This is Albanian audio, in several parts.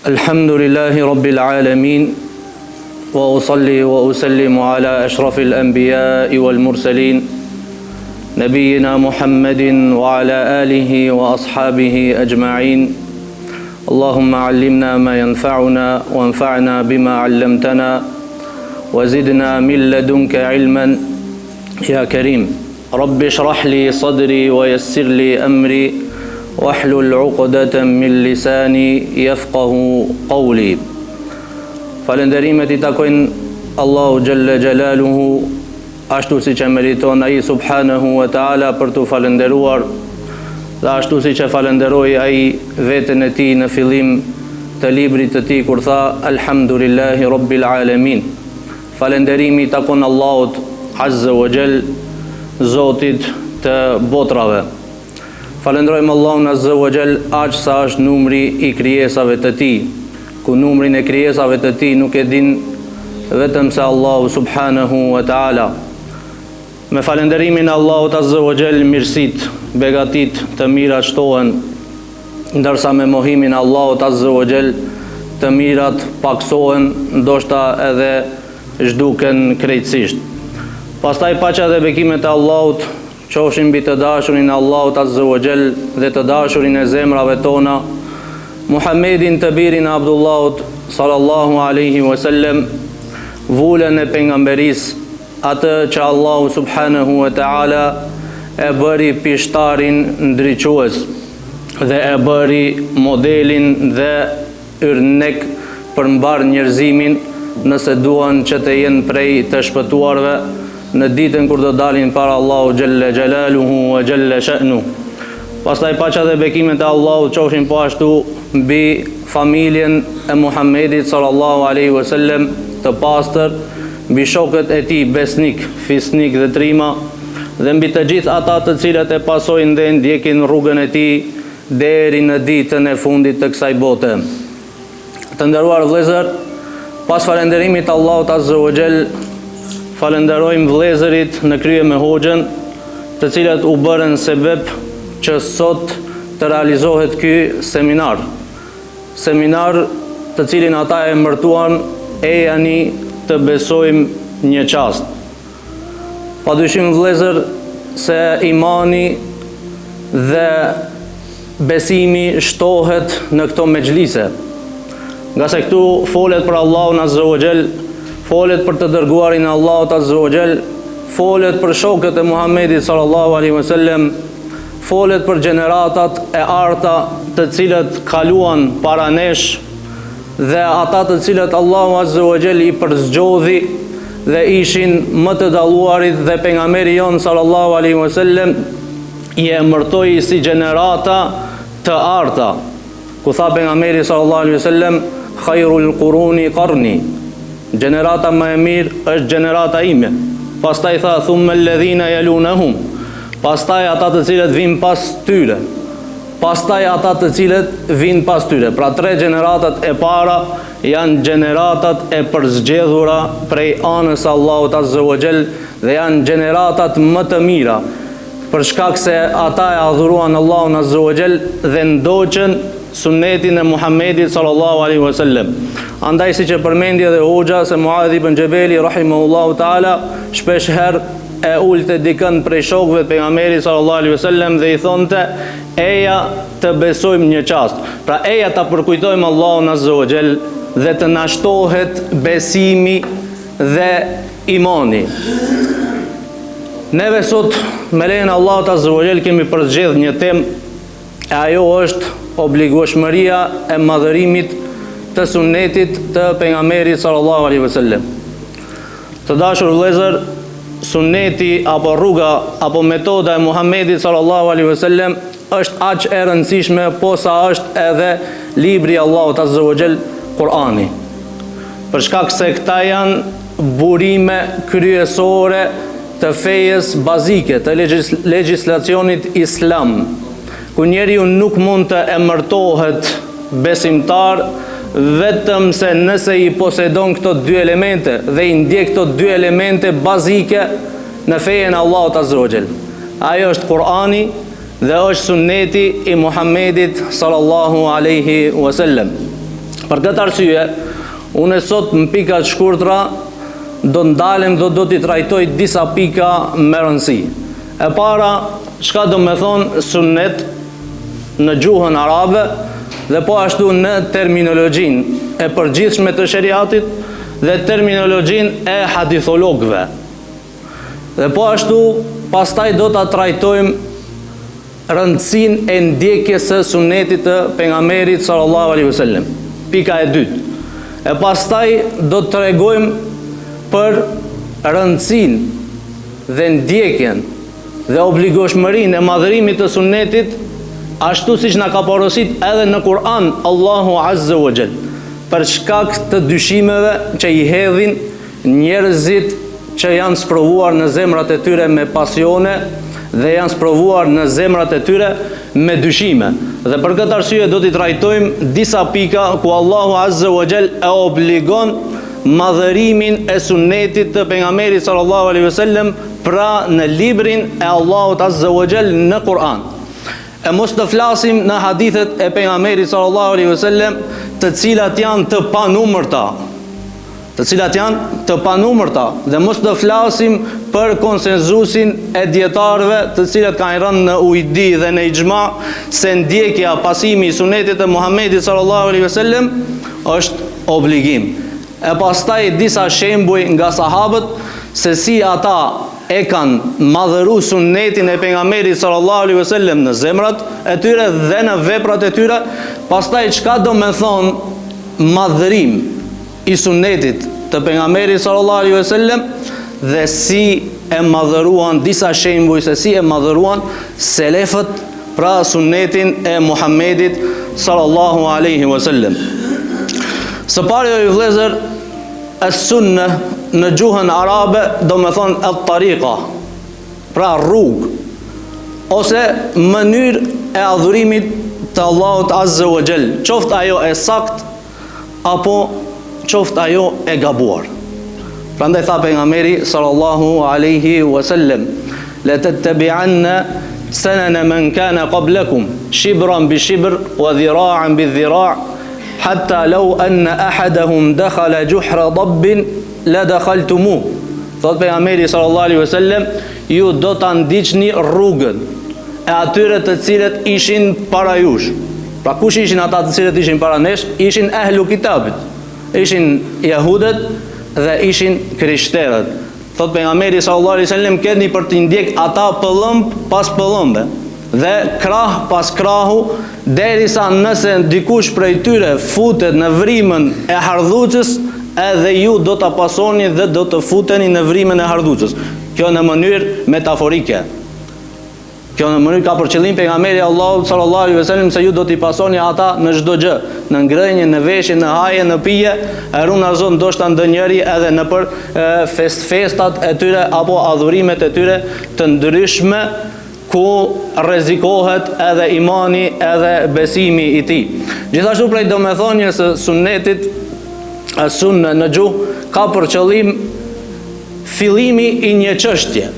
الحمد لله رب العالمين وأصلي وأسلم على أشرف الأنبياء والمرسلين نبينا محمد وعلى آله وأصحابه أجمعين اللهم علمنا ما ينفعنا وانفعنا بما علمتنا وزدنا من لدنك علما يا كريم رب اشرح لي صدري ويسر لي أمري واحلل عقدة من lisani yafqahu qawli. Falenderimet I takojnë Allahu Jalla Jalaluhu ashtu si që meriton ai subhanahu wa ta'ala për të falenderuar dhe ashtu si që falenderoi ai veten e tij në fillim të librit të tij kur tha Alhamdulillahi Rabbil Alamin. Falenderimi takon Allahut Azza wa Jall, Zotit të botrave. Falenderojmë Allahun Azza wa Jall aq sa është numri I krijesave të tij, ku numrin e krijesave të tij nuk e din vetëm se Allahu subhanahu wa ta'ala. Me falenderimin e Allahut Azza wa Jall mirësit, begatit të mira shtohen, ndërsa me mohimin e Allahut Azza wa Jall të mirat paksohen, ndoshta edhe zhduken krejtësisht. Pastaj paqja dhe bekimet e Allahut qofshin mbi të dashurin e Allahut Azza wa Jall dhe të dashurin e zemrave tona, Muhammedin të birin e Abdullahut sallallahu alaihi wasallam, vullën e pejgamberis, atë që Allahu subhanahu wa ta'ala e bëri pishtarin ndriques dhe e bëri modelin dhe yrnek për mbar njerëzimin nëse duan që të jenë prej të shpëtuarve në ditën kur do dalin para Allahu Jalla Jalaluhu wa Jalla Sha'nu. Pastaj paqja dhe bekimet e Allahut qofshin po ashtu mbi familjen e Muhammedit sallallahu alaihi wasallam të pastër, mbi shokët e tij besnik, fisnik dhe trima, dhe mbi të gjithë ata të cilët e pasojnë dhe ndjekin rrugën e tij deri në ditën e fundit të kësaj bote. Të nderuar vëllezër, pas falënderimit të Allahut Azza wa Jall, falenderojmë vëllezërit në krye me hoxhën, të cilët u bërën sebeb që sot të realizohet ky seminar. Seminar të cilin ata e emërtuan Ejani të besojmë një qast. Padyshim vëllezër se imani dhe besimi shtohet në këto mexhlise. Nga se këtu folet për Allahun Azza wa Jall, folet për të dërguarin e Allahut Azza wa Jall, folet për shokët e Muhammedit sallallahu alaihi wasallam, folet për gjeneratat e arta të cilët kaluan para nesh dhe ata të cilët Allahu Azza wa Jall I përzgjodhi dhe ishin më të dalluarit dhe pejgamberi jon sallallahu alaihi wasallam I emërtoi si gjenerata të arta, ku tha pejgamberi sallallahu alaihi wasallam khairul quruni qarni, gjenerata më e mirë është gjenerata ime. Pastaj tha thumma alladhina yalunahum, pastaj ata të cilët vijnë pas tyre, pastaj ata të cilët vijnë pas tyre. Pra tre gjeneratat e para janë gjeneratat e përzgjedhura prej anës së Allahut Azza wa Jall dhe janë gjeneratat më të mira, për shkak se ata e adhuruan Allahun Azza wa Jall dhe ndoqën sunnetin e Muhammedit sallallahu alaihi wasallam. Andaj si që përmendi edhe hoxha se Muadh ibn Jabali rahimahullahu ta'ala shpesh herë e ulte dikën prej shokëve të pejgamberit sallallahu alaihi wasallam dhe I thonte eja të besojmë një çast. Pra eja ta përkujtojmë Allahun Azza wa Jall dhe të na shtohet besimi dhe imani. Neve sot me lejen e Allahut Azza wa Jall kemi përzgjedhur një temë, e ajo është obligueshmëria e madhërimit të sunnetit të pejgamberit sallallahu alaihi wasallam. Të dashur vëllezër, sunneti apo rruga apo metoda e Muhammedit sallallahu alaihi wasallam është aq e rëndësishme posa është edhe libri I Allahut Azza wa Jall, Kurani. Për shkak se këta janë burime kryesore të fejes bazike, të legjislacionit islam, ku njeriu nuk mund të emërtohet besimtar vetëm se nëse I posedon këto dy elemente dhe I ndjek këto dy elemente bazike në fejen e Allahut Azza wa Jall. Ajo është Kurani dhe është sunneti I Muhammedit sallallahu alaihi wasallam. Për këtë arsye, unë sot në pika të shkurtra do ndalem do t'i trajtoj disa pika me rëndësi. E para, çka do me thonë sunnet në gjuhën arabe dhe po ashtu në terminologjinë e përgjithshme të shariatit dhe terminologjinë e hadithologëve. Dhe po ashtu pastaj do ta trajtojmë rëndësinë e ndjekjes së sunnetit të pejgamberit sallallahu alaihi wasallam. Pika e dytë. E pastaj do të tregojmë për rëndësinë dhe ndjekjen dhe obligoshmërinë e madhërimit të sunnetit, ashtu siç na ka porosit edhe në Kur'an Allahu Azza wa Jall, për shkak të dyshimeve që i hedhin njerëzit që janë sprovuar në zemrat e tyre me pasione dhe janë sprovuar në zemrat e tyre me dyshime. Dhe për këtë arsye do t'i trajtojmë disa pika ku Allahu Azza wa Jall e obligon madhërimin e sunnetit të pejgamberit sallallahu alaihi wasallam pra në librin e Allahut Azza wa Jall në Kur'an. E mos të flasim në hadithet e pejgamberit sallallahu alaihi wasallam, të cilat janë të panumërta, dhe mos të flasim për konsenzusin e dietarëve, të cilat kanë rënë në ujdi dhe në ixhma se ndjekja, pasimi i sunetit të Muhamedit sallallahu alaihi wasallam është obligim. E pastaj disa shembuj nga sahabët se si ata e kanë madhëru sunnetin e pejgamberit sallallahu alaihi wasallam në zemrat e tyre dhe në veprat e tyre. Pastaj çka do me thonë madhërim i sunnetit të pejgamberit sallallahu alaihi wasallam dhe si e madhëruan, disa shembuj se si e madhëruan selefët pra sunnetin e Muhammedit sallallahu alaihi wasallam. Së pari o ju vëllezër, as-sunna në gjuhën arabe do me thonë at-tariqa, pra rrugë, ose mënyrë e adhurimit të Allahut Azza wa Jall, qoftë ajo e sakt apo qoftë ajo e gabuar. Prandaj tha pejgamberi sallallahu alaihi wasallam, la tattabi'anna sanana man kana qablakum shibran bi shibr wa dhira'an bi dhira', hatta law anna ahadahum dakhala juhra dabbin la dakhaltumuh. Thot pejgamberi sallallahu alaihi wasallam, ju do ta ndiqni rrugën e atyre të cilët ishin para jush. Pra kush ishin ata të cilët ishin para nesh? Ishin ehlu kitabit, ishin jahudet dhe ishin krishterët. Thot pejgamberi sallallahu alaihi wasallam, keni për të ndjek ata pëllëmb pas pëllëmbe dhe krah pas krahu, derisa nëse dikush prej tyre futet në vrimën e hardhucës, edhe ju do të pasoni dhe do të futeni në vrimën e hardhucës. Kjo në mënyrë metaforike. Kjo në mënyrë ka për qëllim pejgamberi Allahu sallallahu alaihi wasallam se ju do t'i pasoni ata në çdo gjë, në ngrënje, në veshje, në haje, në pije, e runa zon ndoshta ndonjëri edhe në për festat e tyre apo adhurimet e tyre të ndryshme, ku rrezikohet edhe imani edhe besimi i tij. Gjithashtu prej domethënies së sunnetit, sunna në gjuhë ka për qëllim fillimi i një çështje.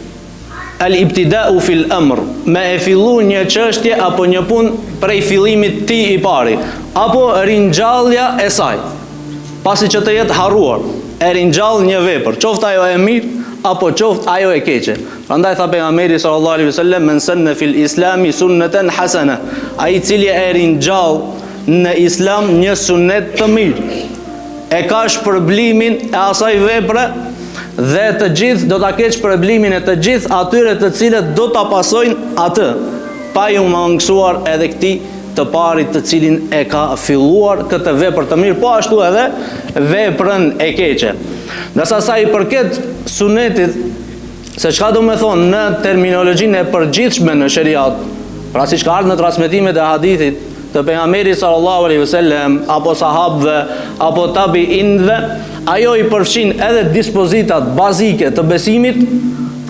Al-ibtida'u fil amr, me e fillu një çështje apo një punë prej fillimit ti i pari, apo ringjallja e saj, pasi që të jetë harruar, e ringjall një vepër, qoftë ajo e mirë apo qoftë ajo e keqe. Prandaj tha pejgamberi sallallahu alaihi wasallam, men sanna fil islami sunnatan hasana, ai i cili e ringjall në islam një sunet të mirë, e ka shpërblimin e asaj vepre dhe të gjithë do ta ketë shpërblimin e të gjithë atyre të cilët do ta pasojnë atë, pa ju mangësuar edhe këtij të parit të cilin e ka filluar këtë vepër të mirë, po ashtu edhe veprën e keqe. Ndërsa sa i përket sunetit, se çka do me thonë në terminologjinë e përgjithshme në shariat, pra siç ka ardhur në transmetimet e hadithit të pejgamberit sallallahu alaihi wasallam, apo sahabëve, apo tabiinëve, ajo i përfshin edhe dispozitat bazike të besimit,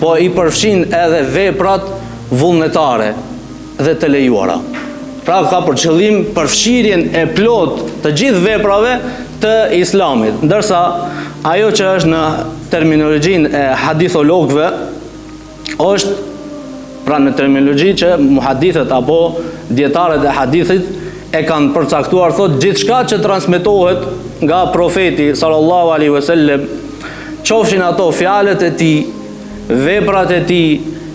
po i përfshin edhe veprat vullnetare dhe të lejuara. Pra ka për qëllim përfshirjen e plot të gjithë veprave të islamit. Ndërsa ajo që është në terminologjinë e hadithologëve është, pra në terminologji që muhadithët apo dietarët e hadithit e kanë përcaktuar, thot gjithçka që transmetohet nga profeti sallallahu alaihi wasallam, qofshin ato fjalët e tij, veprat e tij,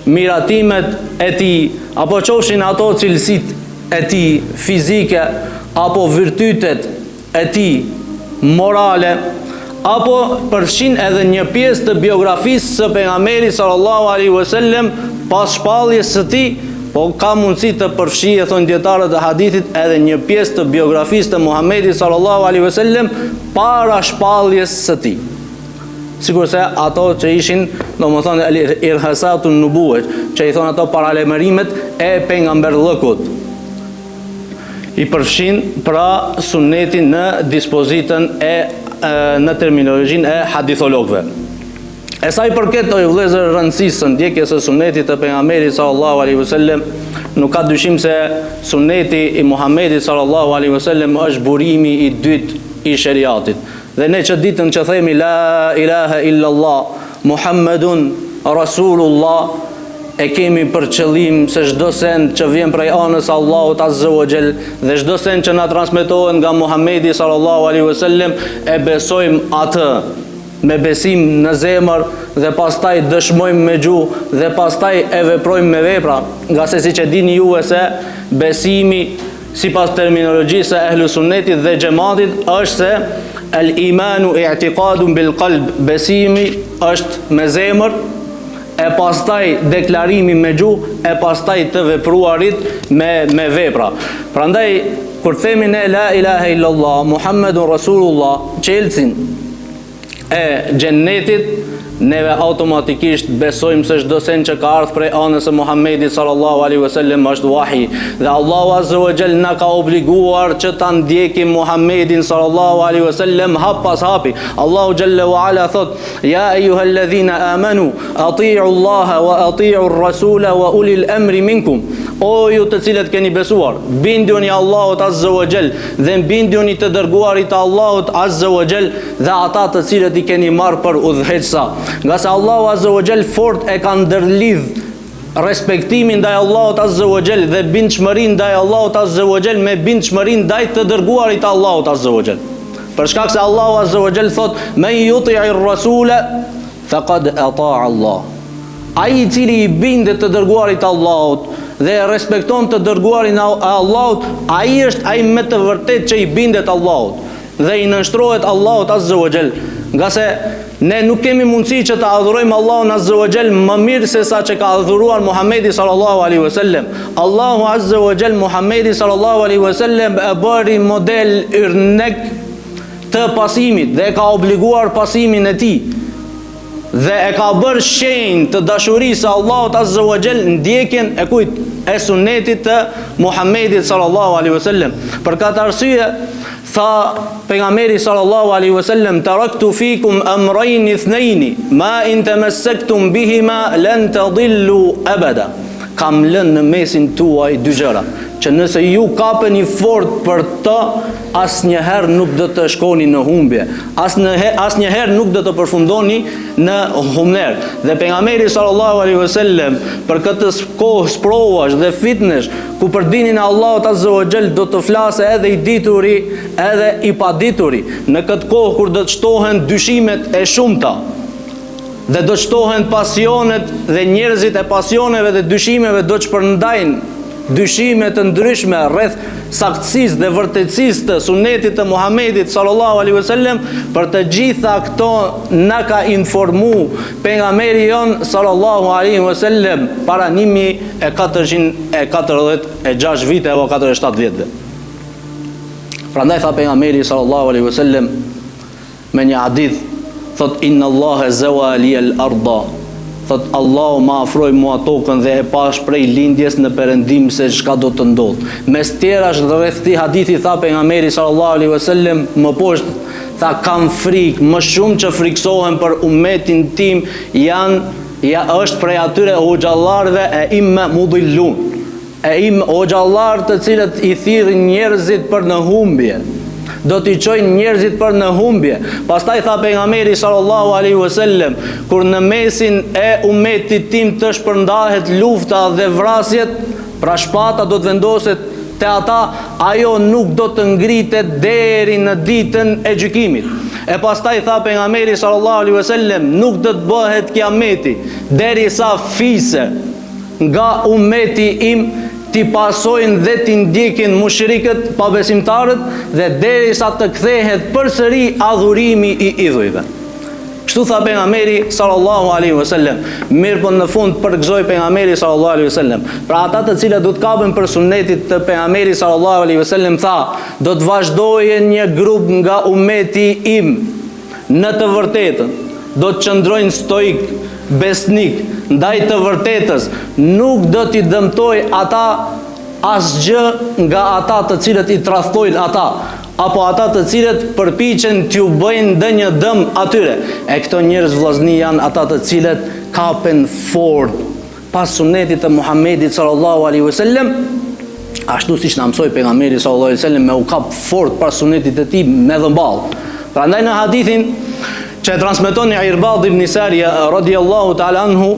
miratimet e tij, apo qofshin ato cilësitë e tij fizike, apo virtytet e tij morale, apo përfshin edhe një pjesë të biografisë së pejgamberit sallallahu alaihi wasallam pas shpalljes së tij, po ka mundësi të përfshijë, thonë dietarët e hadithit, edhe një pjesë të biografisë të Muhamedit sallallahu alaihi wasallam para shpalljes së tij. Sigurisht ato që ishin, domethënë irhasatun nubuwah, që i thonë ato paralemërimet e pejgamberllëkut, i përfshin pra sunetin në dispozitën e në terminologjinë e hadithologëve. E sa i përket të vëllezër rëndësisë së ndjekjes së sunetit të pejgamberit sallallahu alaihi wasallam, nuk ka dyshim se suneti i Muhamedit sallallahu alaihi wasallam është burimi i dytë i shariatit. Dhe ne që ditën që themi la ilaha illallah Muhammedun Rasulullah, e kemi për qëllim se çdo send që vjen prej anës Allahut azza wa jall dhe çdo send që na transmetohet nga Muhamedi sallallahu alaihi wasallam, e besojmë atë me besim në zemër dhe pastaj dëshmojmë me gjuhë dhe pastaj e veprojmë me vepra, nga se siç e dini juve se besimi sipas terminologjisë e ehlu sunnetit dhe xhamatit është se el imanu i'tiqadun bil qalb, besimi është me zemër, e pastaj deklarimi me gjuhë, e pastaj të vepruarit me vepra. Prandaj kur themi ne la ilaha illallah Muhammedun Rasulullah, çelësin e xhennetit, neve automatikisht besojmë se çdo sen që ka ardhur prej anës së Muhamedit sallallahu alaihi wasallam është wahi, dhe Allahu azza wa jall na ka obliguar që ta ndjekim Muhamedin sallallahu alaihi wasallam hap pas hapi. Allahu jalla wa ala thot: ya ayyuhalladhina amanu ati'u Allaha wa ati'u ar-rasula wa ulil amri minkum. O ju të cilët keni besuar, binduni Allahut azza wa jall dhe binduni të dërguarit të Allahut azza wa jall dhe ata të cilët i keni marrë për udhëheqësa. Nga se Allahu azza wa jall fort e ka ndërlidh respektimin ndaj Allahut azza wa jall dhe bindshmërinë ndaj Allahut azza wa jall me bindshmërinë ndaj të dërguarit të Allahut azza wa jall. Për shkak se Allahu azza wa jall thot: "Men yuti'ir rasula faqad ata'a Allah." Ai i cili i bindet të dërguarit të Allahut dhe respekton të dërguarin e Allahut, ai është ai me të vërtet që i bindet Allahut dhe i nënshtrohet Allahut azza wa jall. Nga se ne nuk kemi mundësi që të adhurojmë Allahun azza wa jall më mirë se sa që ka adhuruar Muhamedi sallallahu alaihi wasallam. Allahu azza wa jall Muhamedi sallallahu alaihi wasallam e bëri model yrnek të pasimit dhe ka obliguar pasimin e tij dhe e ka bërë shenjë të dashurisë Allahut azza wa jall ndjekjen e kujt? E sunetit të Muhamedit sallallahu alaihi wasallam. Për këtë arsye tha pejgamberi sallallahu alaihi wasallam: taraktu fikum amrayn ithnayn ma in tamassaktum bihima lan tadillu abada. Kam lënë në mesin tuaj dy gjëra që nëse ju kapeni fort për të, asnjëherë nuk do të shkoni në humbje, asnjëherë nuk do të përfundoni në humner. Dhe pejgamberi sallallahu alaihi wasallam për këtë kohë sprovash dhe fitnesh ku për dinin e Allahut azza wa jall do të flasë edhe i dituri edhe i padituri, në këtë kohë kur do të shtohen dyshimet e shumta dhe do të shtohen pasionet dhe njerëzit e pasioneve dhe dyshimeve do të shpërndajnë dyshime të ndryshme rreth saktësisë dhe vërtetësisë të sunetit të Muhamedit sallallahu alaihi wasallam. Për të gjitha këto na ka informu pejgamberi jon sallallahu alaihi wasallam para 1446 vite apo 47 vite. Prandaj tha pejgamberi sallallahu alaihi wasallam me një hadith, thot: inna Allaha zawali al-ardha, thot Allahu ma afroi mua tokën dhe e pash prej lindjes në perëndim se çka do të ndodh. Mes tjerash rreth këtij hadithi tha pejgamberi sallallahu alaihi wasallam më poshtë, tha: kam frikë, më shumë që friksohem për ummetin tim është prej atyre hoxhallarëve e imme mudillun, hoxhallar të cilët i thirrin njerëzit për në humbje, do t'i çojnë njerëzit për në humbje. Pastaj tha pejgamberi sallallahu alaihi wasallam: kur në mesin e ummetit tim të shpërndahet lufta dhe vrasjet, pra shpata do të vendoset te ata, ajo nuk do të ngritet deri në ditën e gjykimit. E pastaj tha pejgamberi sallallahu alaihi wasallam, nuk do të bëhet kiameti derisa fise nga ummeti im ti pasojnë dhe ti ndjekin mushrikët, pabesimtarët, dhe derisa të kthehet përsëri adhurimi i idhujve. Kështu tha pejgamberi sallallahu alaihi wasallam. Mirë, po në fund përgëzoi pejgamberi sallallahu alaihi wasallam. Pra ata të cilët do të kapen për sunetit të pejgamberit sallallahu alaihi wasallam, tha, do të vazhdojë një grup nga ummeti im në të vërtetën, do të qëndrojnë stoik, besnik ndaj të vërtetës, nuk do t'i dëmtoj ata asgjë nga ata të cilët i tradhtojnë ata, apo ata të cilët përpiqen t'ju bëjnë ndonjë dëm atyre. E këto njerëz vllazni janë ata të cilët kapen fort pas sunetit të Muhamedit sallallahu alaihi wasallam, ashtu siç na mësoi pejgamberi sallallahu alaihi wasallam me u kap fort pas sunetit të tij me dhëmball. Prandaj në hadithin që e transmeton Irbad ibn Sariya radhiyallahu ta'ala anhu,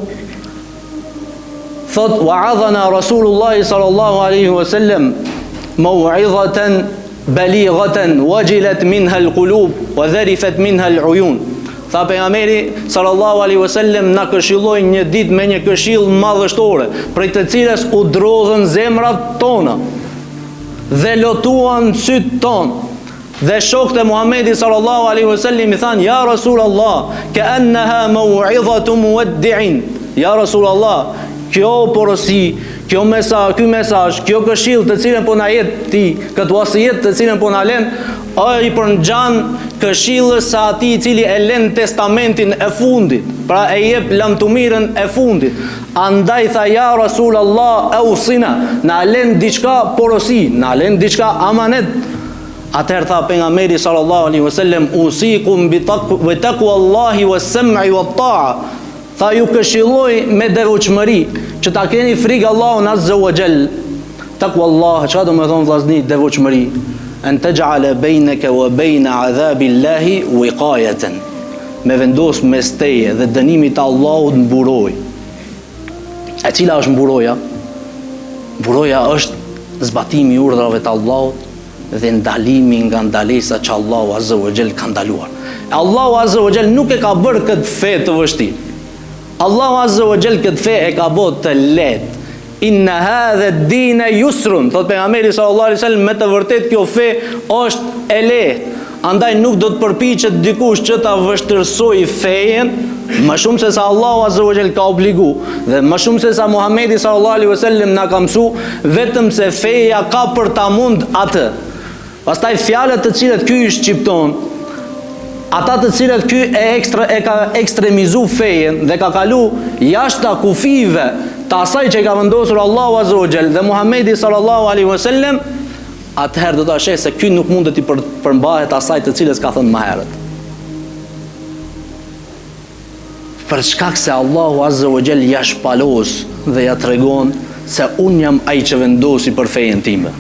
thot, wa'adhana Rasulullah sallallahu alaihi wasallam maw'izatan balighatan wajilat minha alqulub wa dharifat minha aluyun. Tha pejgamberi sallallahu alaihi wasallam na këshilloi një ditë me një këshill madhështore, prej të cilës u drodhën zemrat tona dhe lotuan syt ton. Dhe shokët e Muhamedit sallallahu alaihi wasallam i thanë, ja Rasulullah, ka'annaha maw'izatu muwaddi'in. Ja Rasulullah, kjo porosi, ky mesazh, kjo këshill të cilën po na jep ti, këtë wasijet të cilën po na lën, ai përngjan këshillës së atij i cili e lën testamentin e fundit, pra e jep lamtumirën e fundit. Andaj tha, ja Rasulullah, ausina, na lën diçka porosi, na lën diçka amanet. Atëherë tha pejgamberi sallallahu alaihi wasallam, usikum bi taqwallahi was-sam'i wat-ta'a. Tha, ju këshilloj me devotshmëri, që ta keni frikë Allahun azza wa jall. Taqwallah, çfarë do të thonë vllazni devotshmëri? An taj'ala bainaka wa baina 'adhabillahi wiqayatan. Me vendos mes teje dhe dënimit të Allahut mburoj. E cila është mburoja? Mburoja është zbatimi i urdhrave të Allahut dhe ndalimi nga ndalesa që Allahu azza wa jall ka ndaluar. Allahu azza wa jall nuk e ka bërë këtë fe të vështirë. Allahu azza wa jall këtë fe e ka bërë të lehtë. Inna hadha ad-din yusrun. Thot pejgamberi sallallahu alaihi wasallam, me të vërtetë kjo fe është e lehtë. Andaj nuk do të përpiqet dikush që ta vështirësojë fejen më shumë se sa Allahu azza wa jall ka obligu, dhe më shumë se sa Muhamedi sallallahu alaihi wasallam na ka mësu, vetëm se feja ka për ta mund atë. Pastaj fjalët të cilët ky i shqipton, ata të cilët ky e ka ekstremizu fejen dhe ka kalu jashta kufive të asaj që i ka vendosur Allahu azza wa jall dhe Muhamedi sallallahu alaihi wasallam, atëherë do ta sheh se ky nuk mundet i përmbahet asaj të cilës ka thënë më herët. Për shkak se Allahu azza wa jall ja shpalos dhe ja tregon se unë jam ai që vendosi për fejen time.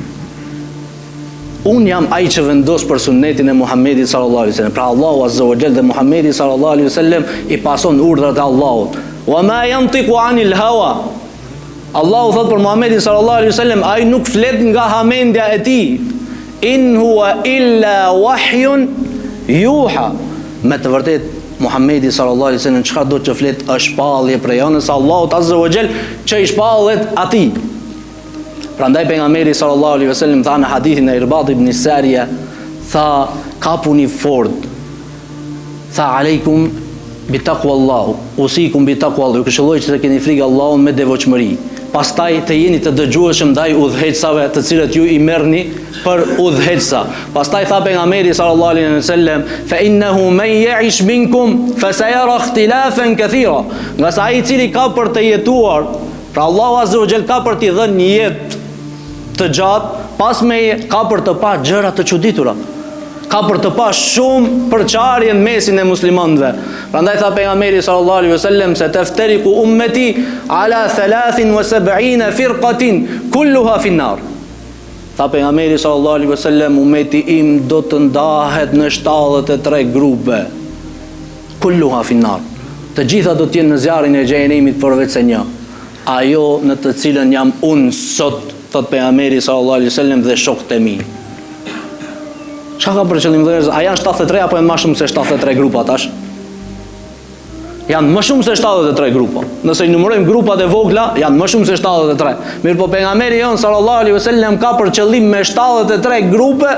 Unë jam ai që vendos për sunnetin e Muhamedit sallallahu alaihi wasallam. Pra Allahu azza wa jall dhe Muhamedi sallallahu alaihi wasallam i pason urdhrat e Allahut. Wa ma yantiqu anil hawa. Allahu thot për Muhamedit sallallahu alaihi wasallam, ai nuk flet nga hamendja e tij. In huwa illa wahyun yuha. Me të vërtetë Muhamedi sallallahu alaihi wasallam çka do të flet është shpallje prej anës Allahut azza wa jall që i shpallet atij. Prandaj pejgamberi sallallahu alaihi wasallam tha në hadithin e Irbad ibn Sariya, tha, kapuni fort. Tha, aleikum bi taqwallah, usikum bi taqwallah, ju këshilloj që të keni frikë Allahun me devotshmëri. Pastaj të jeni të dëgjueshëm ndaj udhëheqësave të cilët ju i merrni për udhëheqësa. Pastaj tha pejgamberi sallallahu alaihi wasallam, fa innahu man ya'ish minkum fa sayara ikhtilafan kathira. Nga sa ai i cili ka për të jetuar, pra Allahu azza wa jall ka për t'i dhënë një jetë të gjatë, pas me ka për të pa gjëra të çuditura, ka për të pa shumë përçarje në mesin e muslimanëve. Prandaj tha pejgamberi sallallahu alaihi wasallam, se taftariqu ummati ala 73 firqatin kulluha fi an-nar. Tha pejgamberi sallallahu alaihi wasallam, ummeti im do të ndahet në 73 grupe. Kulluha fi an-nar. Të gjitha do të jenë në zjarrin e xhenemit përveç se një. Ajo në të cilën jam unë sot thot pejgamberi sallallahu alaihi wasallam, dhe shokët e mi. Çka ka për qëllim vëllezër? A janë 73 apo janë më shumë se 73 grupa tash? Janë më shumë se 73 grupa. Nëse i numërojmë grupat e vogla, janë më shumë se 73. Mirë po pejgamberi jon sallallahu alaihi wasallam ka për qëllim me 73 grupe,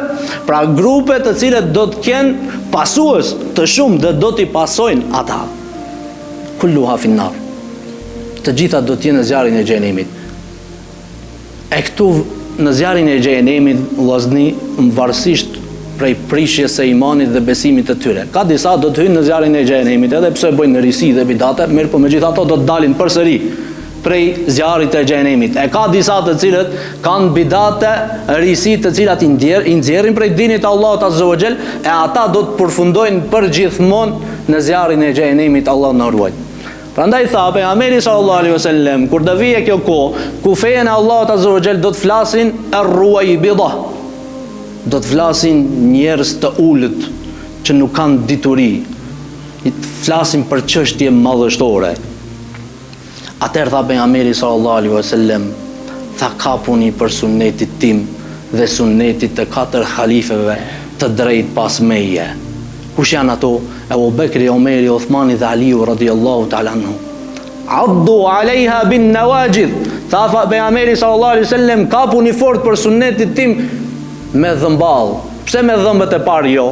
pra grupe të cilat do të kenë pasues të shumë dhe do t'i pasojnë ata. Kulluha finnar. Të gjitha do të jenë në zjarrin e xhenemit. E këtu në zjarrin e xhenemit vllazni varësisht prej prishjes së imanit dhe besimit të tyre. Ka disa do të hyjnë në zjarrin e xhenemit, edhe pse bëjnë risi dhe bidate, mirë po megjithatë do të dalin përsëri prej zjarrit të xhenemit. E ka disa të cilët kanë bidate, risi të cilat i nxjerrin prej dinit të Allahut azza wa xal, e ata do të përfundojnë përgjithmonë në zjarrin e xhenemit, Allah na ruaj. Prandaj tha pejgamberi sallallahu alaihi wasallam, kur do vijë kjo kohë, ku feja e Allahut azza wa xal do të flasin ar-ruwaybida. Do të flasin njerëz të ulët që nuk kanë dituri, i të flasin për çështje madhështore. Atëherë tha pejgamberi sallallahu alaihi wasallam, tha kapuni për sunetit tim dhe sunetit të 4 halifeve të drejt pas meje. Kush janë ato? Abu Bekri, Omeri, Uthmani dhe Aliu radhiyallahu ta'ala anhu. Addu alaiha bin nawajid. Tha pejgamberi sallallahu alaihi wasallam, kapuni fort për sunetit tim me dhëmball. Pse me dhëmbët e parë jo?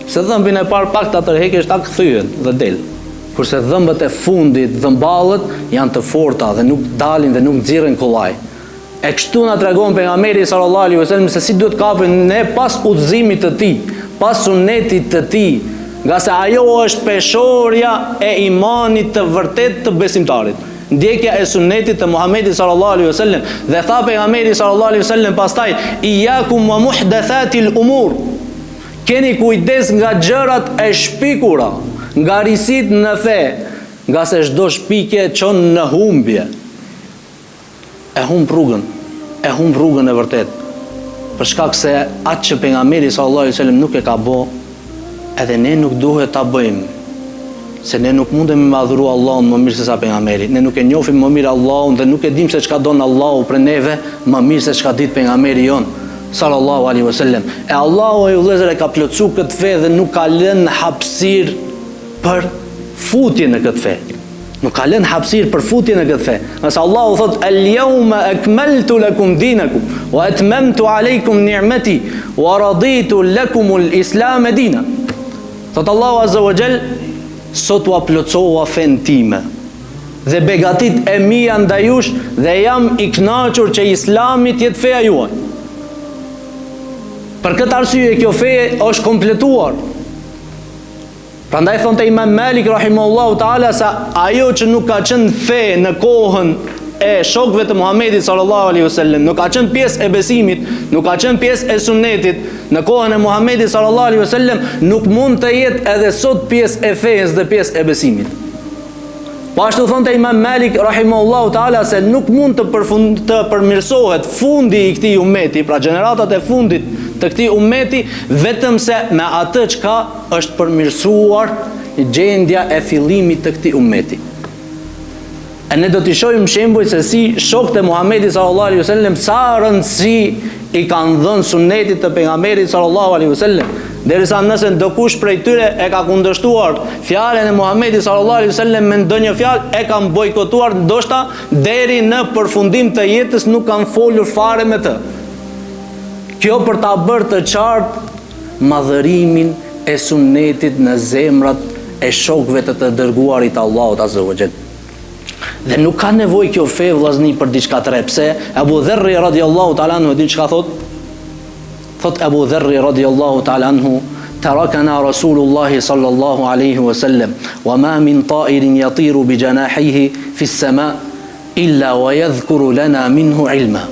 Se dhëmbin e parë pak ta tërheqësh, ta kthyen dhe del. Kurse dhëmbët e fundit, dhëmballët janë të forta dhe nuk dalin dhe nuk nxirren kollaj. E kështu na tregon pejgamberi sallallahu alaihi wasallam se si duhet kapim ne pas udhëzimit të tij, pas sunetit të tij, nga se ajo është peshorja e imanit të vërtet të besimtarit. Ndjekja e sunetit të Muhamedit sallallahu alaihi wasallam. Dhe tha pejgamberi sallallahu alaihi wasallam pastaj, iyakum wa muhdathatil umur. Keni kujdes nga gjërat e shpikura, nga risit në fe, nga se çdo shpikje çon në humbje. E humb rrugën e vërtet. Për shkak se atë që pejgamberi sallallahu alaihi wasallam nuk e ka bë, edhe ne nuk duhet ta bëjmë. Se ne nuk mundemi me adhuru Allahun më mirë se sa pejgamberi. Ne nuk e njohim më mirë Allahun dhe nuk e dim se çka don Allahu për neve më mirë se çka dit pejgamberi jon sallallahu alaihi wasallam. E Allahu e vëllezër e ka plotsuar këtë fe dhe nuk ka lënë hapësirë për futje në këtë fe. Nuk ka lënë hapësirë për futje në këtë fe. Nëse Allahu thot al-yawma akmaltu lakum dinakum wa atmamtu alaykum ni'mati wa raditu lakum al-islam dinan. Thot Allahu azza wa jall, sot u aplocova fen time dhe begatit e mia ndaj jush dhe jam i kënaqur që Islami të jetë feja juaj. Për këtë arsye kjo fe është kompletuar. Prandaj thonte Imam Malik rahimahullahu taala se ajo që nuk ka qenë fe në kohën e shokëve të Muhamedit sallallahu alaihi wasallam, nuk ka qenë pjesë e besimit, nuk ka qenë pjesë e sunetit në kohën e Muhamedit sallallahu alaihi wasallam, nuk mund të jetë edhe sot pjesë e fesë dhe pjesë e besimit. Po ashtu thonte Imam Malik rahimahullahu taala se nuk mund të përmirësohet fundi i këtij ummeti, pra gjeneratat e fundit të këtij ummeti, vetëm se me atë çka është përmirësuar gjendja e fillimit të këtij ummeti. E ne do t'i shohim shembuj se si shokët e Muhamedit sallallahu alaihi wasallam sa rëndësi i kanë dhënë sunetit të pejgamberit sallallahu alaihi wasallam, derisa nëse ndokush prej tyre e ka kundërshtuar fjalën e Muhamedit sallallahu alaihi wasallam me ndonjë fjalë, e kanë bojkotuar, ndoshta deri në përfundim të jetës nuk kanë folur fare me të. Kjo për ta bërë të qartë madhërimin e sunetit në zemrat e shokëve të dërguarit Allahut azza wa jall. Dhe nuk ka nevojë kjo fe vllazni për diçka të re. Pse? Abu Dharri radhiyallahu ta'ala anhu din çka thot? Thot Abu Dharri radhiyallahu ta'ala anhu, tarakana Rasulullah sallallahu alaihi wasallam, wa ma min ta'irin yatiru bi janahihi fi as-sama illa wa yadhkuru lana minhu ilma.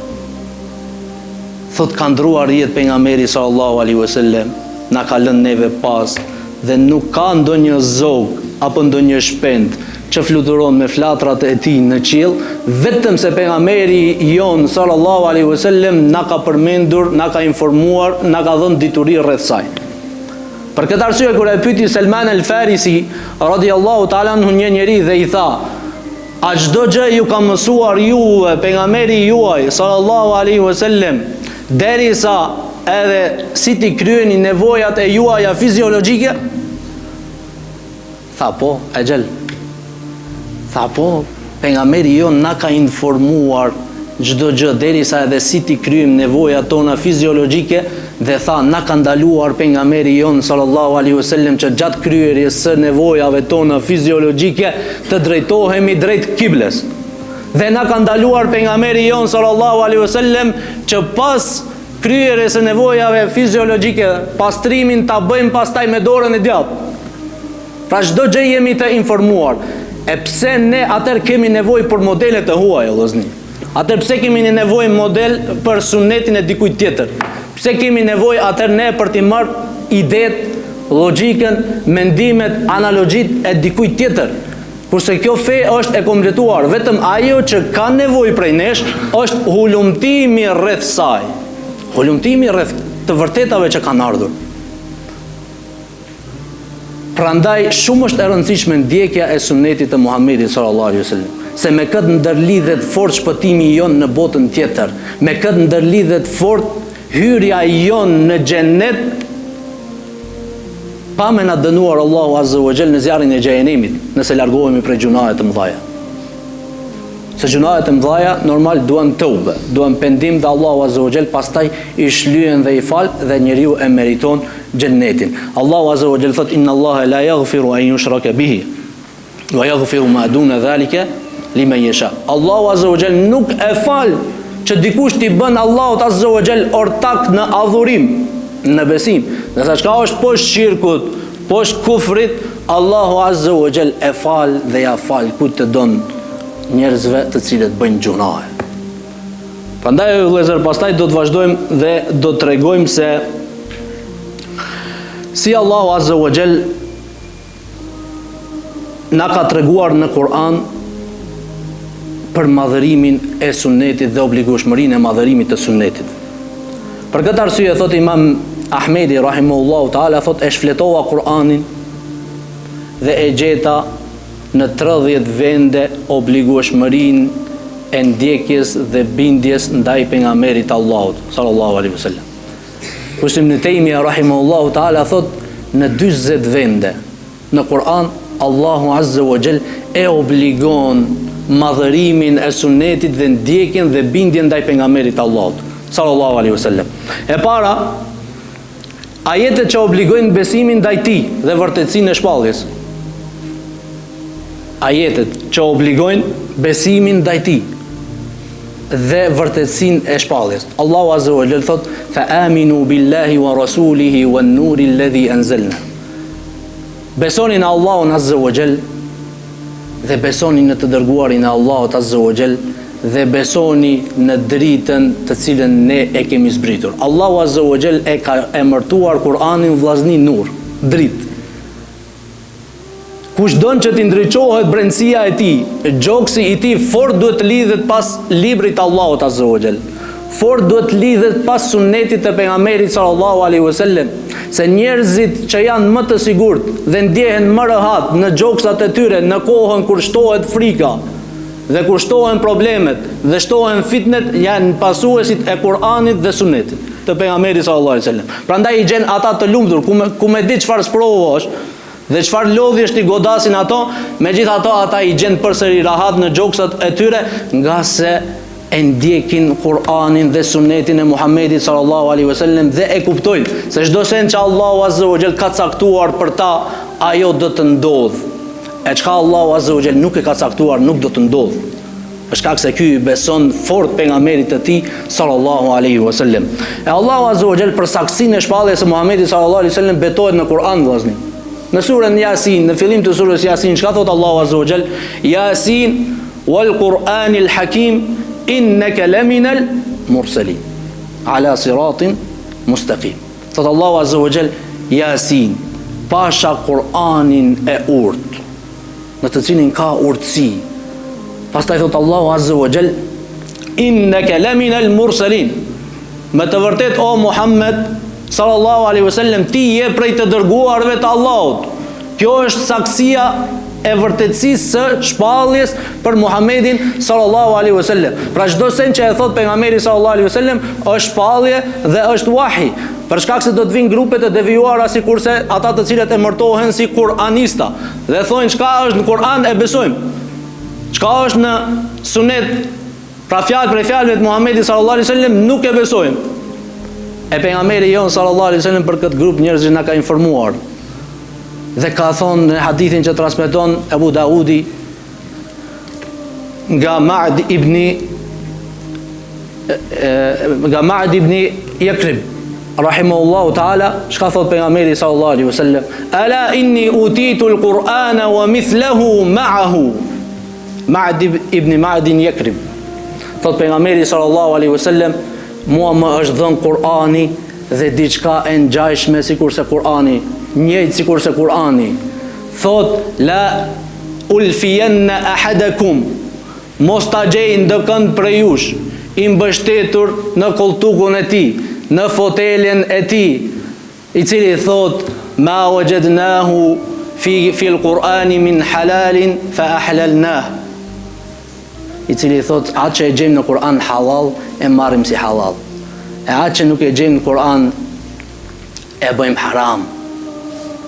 Thot ka ndruar jetë pejgamberi sallallahu alaihi wasallam, na ka lënë neve pas dhe nuk ka ndonjë zog apo ndonjë shpend që fluturon me flatrat e tij në qiell, vetëm se pejgamberi jon sallallahu alaihi wasallam na ka përmendur, na ka informuar, na ka dhënë dituri rreth saj. Për këtë arsye kur e pyeti Salman al-Farisi radhiyallahu ta'ala anhu një njeri dhe i tha: A çdo gjë ju ka mësuar juve pejgamberi juaj sallallahu alaihi wasallam, derisa edhe si ti kryeni nevojat e juaja fiziologjike? Tha po, e gjel. Tha po, pejgamberi jon na ka informuar çdo gjë derisa edhe si ti kryejm nevojat tona fiziologjike, dhe tha na ka ndaluar pejgamberi jon sallallahu alaihi wasallam që gjatë kryerjes së nevojave tona fiziologjike të drejtohemi drejt kibles. Dhe na ka ndaluar pejgamberi jon sallallahu alaihi wasallam që pas kryerjes së nevojave fiziologjike pastrimin ta bëjmë pastaj me dorën e djathtë. Pra çdo gjë jemi të informuar. E pse ne atëherë kemi nevojë për modele të huaja, vëllezër? Atëherë pse kemi nevojë model për sunetin e dikujt tjetër? Pse kemi nevojë atëherë ne për të marrë idetë, logjikën, mendimet, analogjit e dikujt tjetër? Kurse kjo fe është e kompletuar, vetëm ajo që ka nevojë prej nesh është hulumtimi rreth saj. Hulumtimi rreth të vërtetave që kanë ardhur. Prandaj shumë është e rëndësishme ndjekja e sunetit të Muhamedit sallallahu alaihi wasallam, se me këtë ndërlidhet fort shpëtimi jon në botën tjetër, me këtë ndërlidhet fort hyrja jon në xhenet, pa me na dënuar Allahu azza wa jall në zjarrin e xhenemit, nëse largohemi prej gjunahe të mëdha. Se gjunahe të mëdha normal duan tëube, duan pendim dhe Allahu azza wa jall pastaj i shlyen dhe i fal dhe njeriu e meriton xhenetin. Allahu azza wa jall thot inna Allaha la yaghfiru an yushraka bihi wa yaghfiru ma duna dhalika liman yasha. Allahu azza wa jall nuk e fal që dikush t'i bën Allahut azza wa jall ortak në adhurim, në besim. Dhe sa çka është poshtë shirkut, poshtë kufrit, Allahu azza wa jall e fal dhe ja fal ku të don njerëzve të cilët bëjnë gjunahe. Prandaj vëllezër, pastaj do të vazhdojmë dhe do të tregojmë se si Allahu azza wa jall na ka treguar në Kur'an për madhërimin e sunnetit dhe obligueshmërinë e madhërimit të sunnetit. Për këtë arsye thot Imam Ahmedi rahimahullahu taala, thot e shfletova Kur'anin dhe e gjeta në 30 vende obligueshmërinë e ndjekjes dhe bindjes ndaj pejgamberit Allahut sallallahu alaihi wasallam. Ibn Taymija rahimahullahu taala thot në 40 vende në Kur'an Allahu azza wa jall e obligon madhërimin e sunnetit dhe ndjekjen dhe bindjen ndaj pejgamberit Allahut sallallahu alaihi wasallam. E para, ajetet që obligojnë besimin ndaj tij dhe vërtetësinë e shpalljes. Ajetet që obligojnë besimin ndaj tij dhe vërtetësinë e shpalljes. Allahu azza wa jall thot fa aminu billahi wa rasulihi wan nuri alladhi anzalna. Besoni në Allahun azza wa jall dhe besoni në të dërguarin e Allahut azza wa jall dhe besoni në dritën të cilën ne e kemi zbritur. Allahu azza wa jall e ka emërtuar Kur'anin vllazni nur, dritë. Kush don që t'i ndriçohet brendësia e tij, gjoksi i tij fort duhet të lidhet pas librit të Allahut azza wa jall. Fort duhet të lidhet pas sunetit të pejgamberit sallallahu alaihi wasallam, se njerëzit që janë më të sigurt dhe ndjehen më rehat në gjoksat e tyre në kohën kur shtohet frika dhe kur shtohen problemet dhe shtohen fitnet, janë pasuesit e Kur'anit dhe sunetit të pejgamberit sallallahu alaihi wasallam. Prandaj i gjen ata të lumtur ku me di çfarë sprovosh dhe çfarë lodhjesh ti godasin ato, megjithatë ata i gjen përsëri rahat në gjoksat e tyre, nga se e ndjekin Kur'anin dhe sunetin e Muhamedit sallallahu alaihi wasallam dhe e kuptojnë se çdo send që Allahu azza wa jall ka caktuar për ta, ajo do të ndodh. E çka Allahu azza wa jall nuk e ka caktuar nuk do të ndodh. Për shkak se ky beson fort pejgamberit të tij sallallahu alaihi wasallam. E Allahu azza wa jall për saksinë e shpalljes së Muhamedit sallallahu alaihi wasallam betohet në Kur'an vllazni. Në surën Yasin, në fillim të surës Yasin, çka thot Allahu azza wa jall? Yasin wal Qur'anil Hakim innaka laminal mursalin ala siratin mustaqim. Thot Allahu azza wa jall Yasin, pasha Kur'anin e urt, në të cilin ka urtësi. Pastaj thot Allahu azza wa jall innaka laminal mursalin. Me të vërtet o Muhammed sallallahu alaihi wasallam, ti je prej të dërguarve të Allahut. Kjo është saksia e vërtetësisë së shpalljes për Muhammedin sallallahu alaihi wasallam. Pra çdo sen që e thot pejgamberi sallallahu alaihi wasallam është shpallje dhe është wahi. Për shkak se do të vinë grupe të devijuara sikurse ata të cilët emërtohen si kuranista dhe thonë çka është në Kur'an e besojmë. Çka është në sunet, pra fjalë për fjalëve të Muhamedit sallallahu alaihi wasallam nuk e besojmë. E pejgamberi jon sallallahu alaihi wasallam për këtë grup njerëzish na ka informuar. Dhe ka thonë në hadithin që transmeton Abu Daudi nga Ma'd ibn Yakrib rahimahullahu ta'ala, çka thot pejgamberi sallallahu alaihi wasallam: "Ala inni utitu al-Qur'ana wa mithluhu ma'ahu." Ma'd ibn Ma'd Yakrib. Thot pejgamberi sallallahu alaihi wasallam: "Mua më është dhënë Kur'ani dhe diçka e ngjashme sikurse Kur'ani, njëjtë sikurse Kur'ani." Thot: "La ulfiyanna ahadakum." Mos ta gjej ndëkënd prej jush i mbështetur në koltukun e tij, në fotelin e tij, i cili thot: "Ma wajadnahu fi al-Qur'ani min halalin fa ahlalnah." I cili thot: atë që e gjejmë në Kur'an halal e marrim si halal, e atë që nuk e gjejmë në Kur'an e bëjmë haram.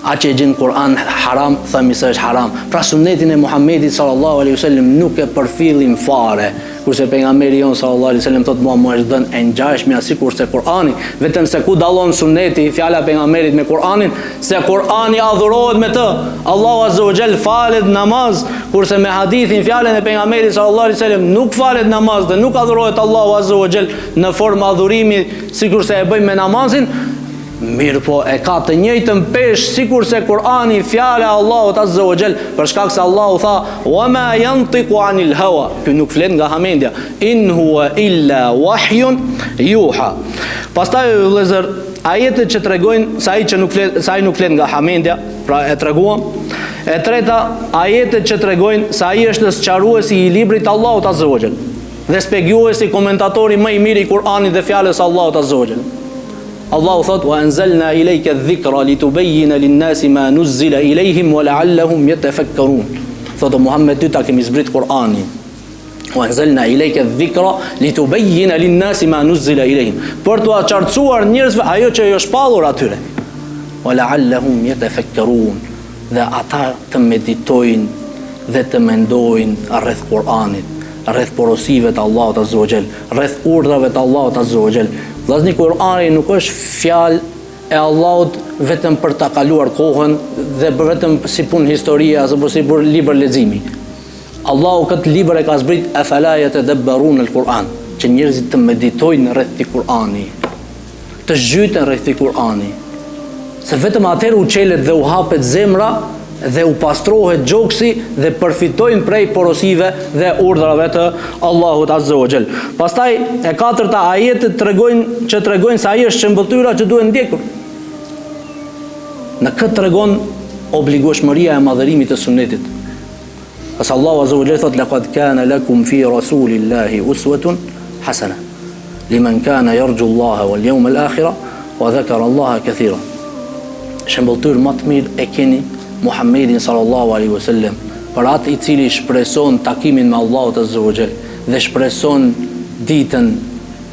Atë që e gjejmë në Kur'an haram, themi se është haram. Pra sunetin e Muhammedit sallallahu alaihi wasallam nuk e përfillim fare. Kurse pejgamberi jon sallallahu alaihi wasallam thot: "Mua më është dhënë e ngjashme sikurse Kur'ani." Vetëm se ku dallon suneti, fjala e pejgamberit me Kur'anin, se Kur'ani adhurohet me të. Allahu azza wa jall falet namaz, kurse me hadithin fjalën e pejgamberit sallallahu alaihi wasallam nuk falet namaz dhe nuk adhurohet Allahu azza wa jall në formë adhurimi sikurse e bëjmë me namazin. Mirë po e ka të njëjtën pesh sikurse Kur'ani, fjala e Allahut azza wa jall, për shkak se Allahu tha: "Wa ma yantiqu anil hawa." Ky nuk flet nga hamendja. "In huwa illa wahyun yuha." Pastaj vëllezër, ajetet që tregojnë se ai nuk flet nga hamendja, pra e treguam. E treta, ajetet që tregojnë se ai është sqaruesi i librit të Allahut azza wa jall dhe shpjeguesi, komentatori më i mirë i Kur'anit dhe fjalës së Allahut azza wa jall. Allahu thot: "Wa anzalna ilayka adh-dhikra litubayyana lin-nasi ma nuzzila ilayhim wa la'allahum yatafakkarun." Thot Muhammed, ty ta kemi zbrit Kur'anin. "Wa anzalna ilayka adh-dhikra litubayyana lin-nasi ma nuzzila ilayhim." Për t'u qartësuar njerëzve ajo që është shpallur atyre. "Wa la'allahum yatafakkarun." Dhe ata të meditojnë dhe të mendojnë rreth Kur'anit, rreth porosive të Allahut azza wa jall, rreth urdhrave të Allahut azza wa jall. Vllazni, Kur'ani nuk është fjalë e Allahut vetëm për ta kaluar kohën dhe vetëm si punë historie apo si për libër leximi. Allahu këtë libër e ka zbrit afala yatadabbarun al-Qur'an, që njerëzit të meditojnë rreth të Kur'ani, të zhyten rreth të Kur'ani. Se vetëm atëherë u çelet dhe u hapet zemra dhe u pastrohet gjoksi dhe përfitojnë prej porosive dhe urdhrave të Allahut azza wa jall. Pastaj e katërta, ajetet tregojnë se ai është shëmbëtyra që duhet ndjekur. Në këtë tregon obligueshmëria e madhërimit të sunetit. Pas Allahu azza wa jall thot: "Laqad kana lakum fi rasulillahi uswatun hasana liman kana yarju Allaha wal yawmal akhir wa dhakara Allaha katira." Shëmbëtyrë më të mirë e keni Muhammedin sallallahu alaihi wasallam, për atë i cili shpreson takimin me Allahut azza wa jall dhe shpreson ditën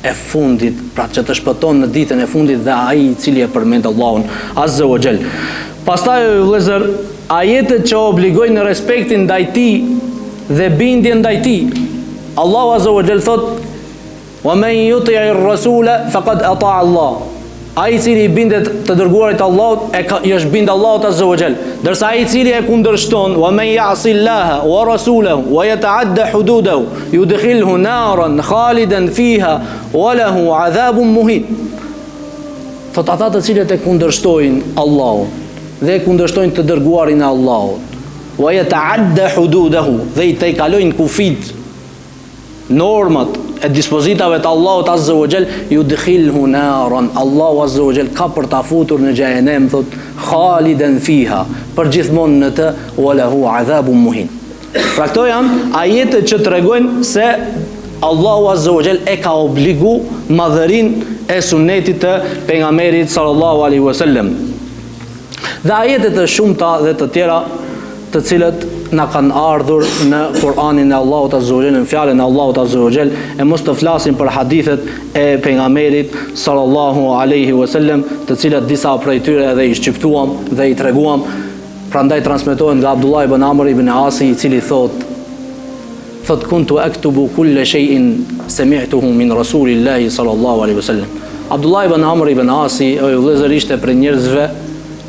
e fundit, pra që të shpëton në ditën e fundit, dhe ai i cili e përmend Allahun azza wa jall. Pastaj vëllezër, ajetet që obligojnë në respektin ndaj tij dhe bindjen ndaj tij. Allahu azza wa jall thot: "Wa man yuti'ir rasula faqad ata'a Allah." Ai i cili i bindet të dërguarit Allahut i është bind Allahut azza wa jall, ndërsa ai i cili e kundërshton: "Wa man ya'si Allaha wa rasulahu wa yata'adda hududahu yudkhilhu naran khalidan fiha wa lahu 'adhabun muhin." Thot ata të cilët e kundërshtojnë Allahun dhe e kundërshtojnë të dërguarin e Allahut, wa yata'adda hududahu, dhe i tejkalojnë kufit, normat e dispozitave të Allahut azza wa jall, yudkhilhu naran, Allahu azza wa jall ka për ta futur në xhehenem, thot khalidan fiha, për gjithmonë në të, wa lahu 'adhabun muhin. Pra këto janë ajetet që tregojnë se Allahu azza wa jall e ka obligu madhërinë e sunetit të pejgamberit sallallahu alaihi wasallam. Dhe ajetet të shumta dhe të tjera të cilët na kanë ardhur në Kur'anin e Allahut Azza wa Jall, në fjalën e Allahut Azza wa Jall, e mos të flasim për hadithet e pejgamberit sallallahu alaihi wasallam, të cilat disa prej tyre edhe i shqiptuam dhe i treguam. Prandaj transmetohen nga Abdullah ibn Amr ibn Asi, i cili thot kuntu aktubu kulla shay'in sami'tuhu min Rasulillahi sallallahu alaihi wasallam. Abdullah ibn Amr ibn Asi vëllezër ishte për njerëzve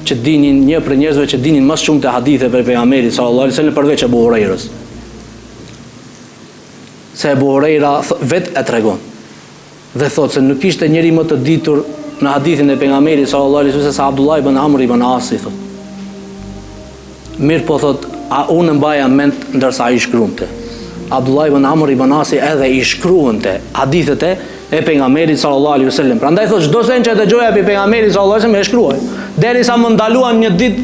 që dinin, një për njerëzve që dinin më shumë të hadithe për pejgamberin sallallahu alaihi wasallam përveç Abu Hurairës. Se Abu Huraira vet e tregon dhe thot se nuk ishte njeri më të ditur në hadithin e pejgamberit sallallahu alaihi wasallam se Abdullah ibn Amr ibn Asi thot. Mirë po thot, a unë mbaja mend ndërsa ai shkruante. Abdullah ibn Amr ibn Asi edhe i shkruante hadithet e pejgamberit sallallahu alaihi wasallam. Prandaj thot çdo sen që dëgjoja pe pejgamberin sallallahu alaihi wasallam e shkruaj. Derisa më ndaluan një ditë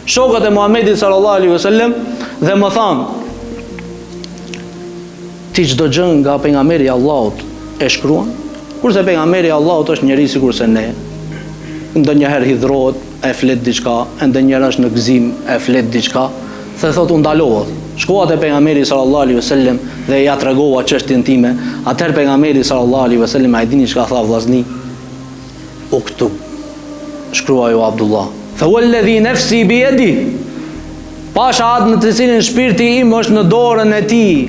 shokët e Muhamedit sallallahu alaihi wasallam dhe më thanë: "Ti çdo gjë nga pejgamberi i Allahut e shkruan?" Kurse pejgamberi i Allahut është njeriu sikurse ne. Ndonjëherë hidhrohet, e flet diçka, ndonjëherë është në gëzim, e flet diçka. Se thot u ndalova. Shkova te pejgamberi sallallahu alaihi wasallam dhe ja tregova çështjen time. Atëherë pejgamberi sallallahu alaihi wasallam ai dini çka tha vllazni? Uktub. Shkruaj o Abdullah. Fa walladhi nafsi bi yadi. Pasha atë në të cilin shpirti im është në dorën e tij.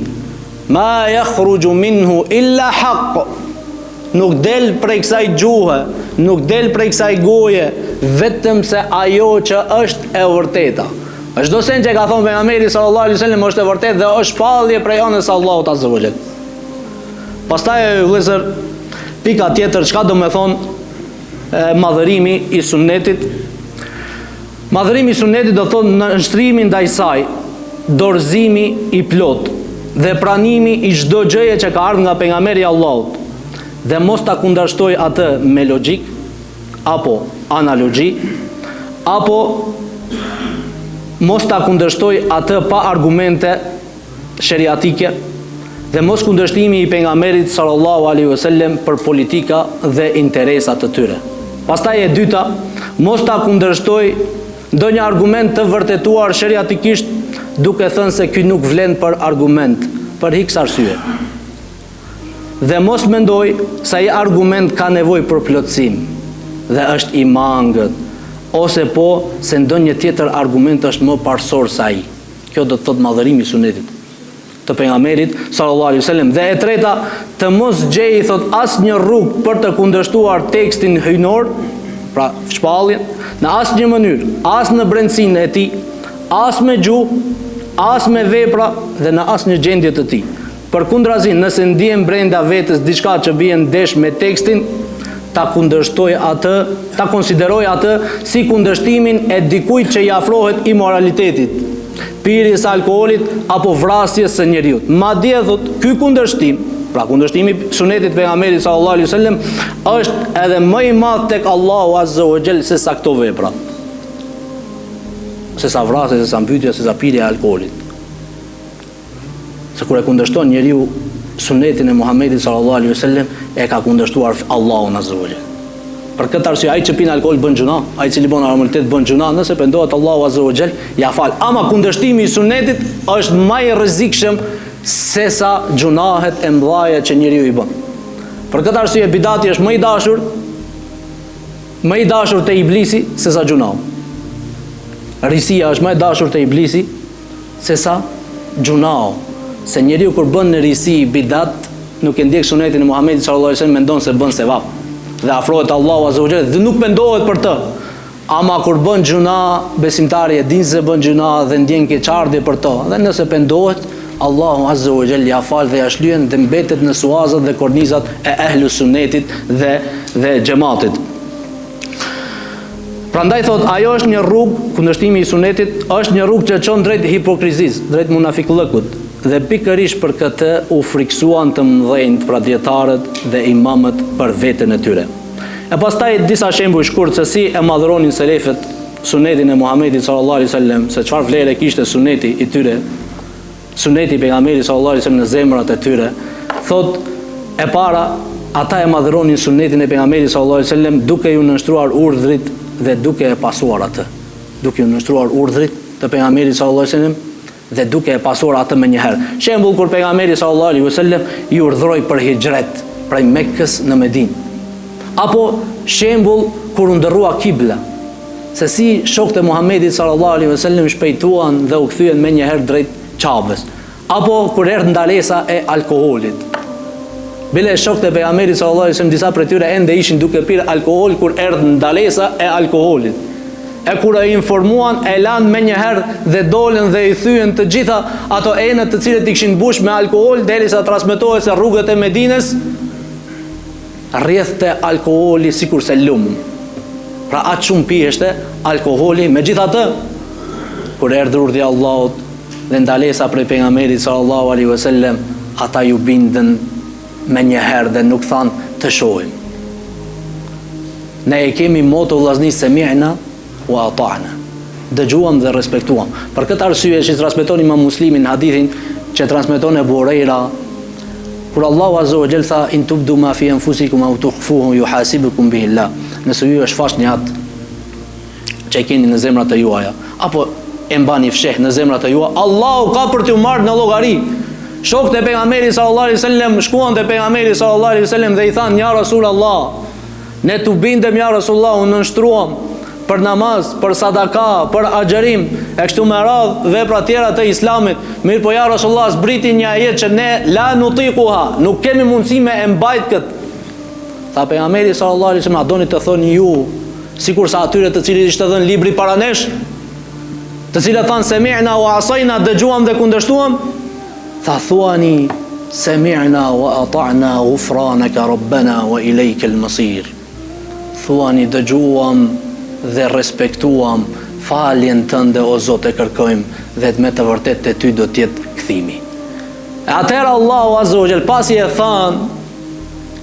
Ma yakhruju minhu illa haqq. Nuk del prej kësaj gjuhe, nuk del prej kësaj goje, vetëm se ajo që është e vërteta. Çdo sen që ka thonë pejgamberi sallallahu alaihi wasallam është e vërtetë dhe është shpallje prej anës Allahut azza wa jall. Pastaj vëllezër, pika tjetër, çka do të thonë madhërimi i sunnetit. Madhërimi i sunnetit do thonë në nshtrimi ndaj saj, dorëzimi i plot dhe pranimi i çdo gjëje që ka ardhur nga pejgamberi i Allahut dhe mos ta kundërshtoj atë me logjik apo analogji apo mos ta kundërshtoj atë pa argumente sheriatike dhe mos kundërshtimi i pejgamberit sallallahu alaihi wasallam për politika dhe interesat të tyre. Pastaj e dyta, mos ta kundërshtoj ndonjë argument të vërtetuar sheriatikisht duke thënë se ky nuk vlen për argument, për X arsye. Dhe mos mendoj se ai argument ka nevojë për plotësim dhe është i mangët, ose po se ndonjë tjetër argument është më parsor se ai. Kjo do të thotë madhërimi i sunetit të pejgamberit sallallahu alaihi wasallam. Dhe e treta, të mos gjej thot asnjë rrugë për të kundërshtuar tekstin hyjnor, pra shpalljen, në asnjë mënyrë, as në brendsinë e tij, as me gjuhë, as me vepra dhe në asnjë gjendje të tij. Përkundrazi, nëse ndjen brenda vetes diçka që bie ndesh me tekstin, ta kundërshtoj atë, ta konsideroj atë si kundërshtimin e dikujt që i afrohet imoralitetit, pirjes së alkoolit apo vrasjes së njeriu. Madje thot, ky kundërshtim, pra kundërshtimi i sunetit pejgamberit sallallahu alaihi wasallam, është edhe më i madh tek Allahu azza wa jall se sa këto vepra. Se sa vrasja, se sa mbytyja, se sa pirja e alkoolit. Se kur e kundërshton njeriu sunetin e Muhamedit sallallahu alaihi wasallam, e ka kundërshtuar Allahun azza wa jall. Për këtë arsye ai që pin alkool bën gjuna, ai që libon armëritet bën gjuna, nëse pendohet Allahu azza wa jall, ja fal. Ama kundërshtimi i sunetit është më i rrezikshëm se sa gjunahet e mëdha që njeriu i bën. Për këtë arsye bidati është më i dashur te iblisi se sa gjunahu. Risia është më e dashur te iblisi se sa gjunahu. Se njeriu kur bën në risi bidat, nuk e ndjek sunetin e Muhamedit sallallahu alaihi wasallam, mendon se bën sevap dhe afrohet Allahu azza wa jall dhe nuk pendohet për të. Ama kur bën gjuna, besimtari e din se bën gjuna dhe ndjen keqardhje për to. Dhe nëse pendohet, Allahu azza wa jall ja fal dhe ja shlyen dhe mbetet në suazat dhe kornizat e ehlus sunnetit dhe xhamatit. Prandaj thot, ajo është një rrugë, kundërshtimi i sunetit është një rrugë që çon drejt hipokrizisë, drejt munafiqllëkut. Dhe pikërisht për këtë u friksuan të mëdhenjt, pra dietarët dhe imamët për veten e tyre. E pastaj disa shembuj shkurt se si e madhronin selefët sunetin e Muhamedit sallallahu alaihi wasallam, se çfarë vlerë kishte suneti i tyre, suneti i pejgamberit sallallahu alaihi wasallam në zemrat e tyre. Thot, e para, ata e madhronin sunetin e pejgamberit sallallahu alaihi wasallam duke ju nënshtruar urdhrit dhe duke e pasuar atë. Duke ju nënshtruar urdhrit të pejgamberit sallallahu alaihi wasallam dhe duke e pasur atë më njëherë. Shembull kur pejgamberi sallallahu alaihi wasallam i urdhëroi për hijret prej Mekës në Medinë. Apo shembull kur u ndrrua kibla, se si shokët e Muhamedit sallallahu alaihi wasallam shpejtuan dhe u kthyen më njëherë drejt Çabës. Apo kur erdhi ndalesa e alkoolit. Bile shokët e pejgamberit sallallahu alaihi wasallam disa prej tyre ende ishin duke pirë alkool kur erdhi ndalesa e alkoolit. E kur e informuan, e lanë me njëherë dhe dolën dhe i thyen të gjitha ato enët të cilët i kishin mbush me alkool, derisa transmetohet se rrugët e Medinës rrjedhte alkooli sikur se lum. Pra atë shumë piheshte alkooli. Megjithatë, kur erdhi urdhja e Allahut dhe ndalesa prej pejgamberit sallallahu alaihi wasallam, ata ju bindën me njëherë dhe nuk thanë të shohim. Ne e kemi moto vllazni semi'na wa ata'na. Dëgjuam dhe respektuam. Për këtë arsye që transmeton Imam Muslimi në hadithin që transmeton Abu Huraira, kur Allahu azza wa jalla tha in tubdu ma fi anfusikum aw tukhfuhu yuhasibukum bihi Allah. Nëse ju e shfaqni atë që keni në zemrat e juaja, apo e mbani fsheh në zemrat e juaja, Allahu ka për t'ju marrë në llogari. Shokët e pejgamberit sallallahu alaihi wasallam shkuan te pejgamberi sallallahu alaihi wasallam dhe i thanë: "Ja Rasulullah, ne tu bindem ja Rasulullah, unë nënshtruam për namaz, për sadaka, për agjerim, e kështu me radhë vepra tjera të islamit. Mirë po ja Rasulullah, zbriti një ajet që ne la nutiquha, nuk kemi mundësi me e mbajt këtë." Tha pejgamberi sallallahu alaihi wasallam: "A doni të thoni ju, sikur sa atyre të cilët ishte dhënë libri para nesh, të cilët thanë semi'na wa asajna, dëgjuam dhe kundërshtuam? Tha thuani semi'na wa ata'na ghufranaka rabbana wa ilayka al-masir." Thuani dëgjuam dhe respektuam, faljen tënde o Zot e kërkojmë dhe me të vërtet të ty do tjetë kthimi. E atëherë Allahu azza wa jall pasi e thanë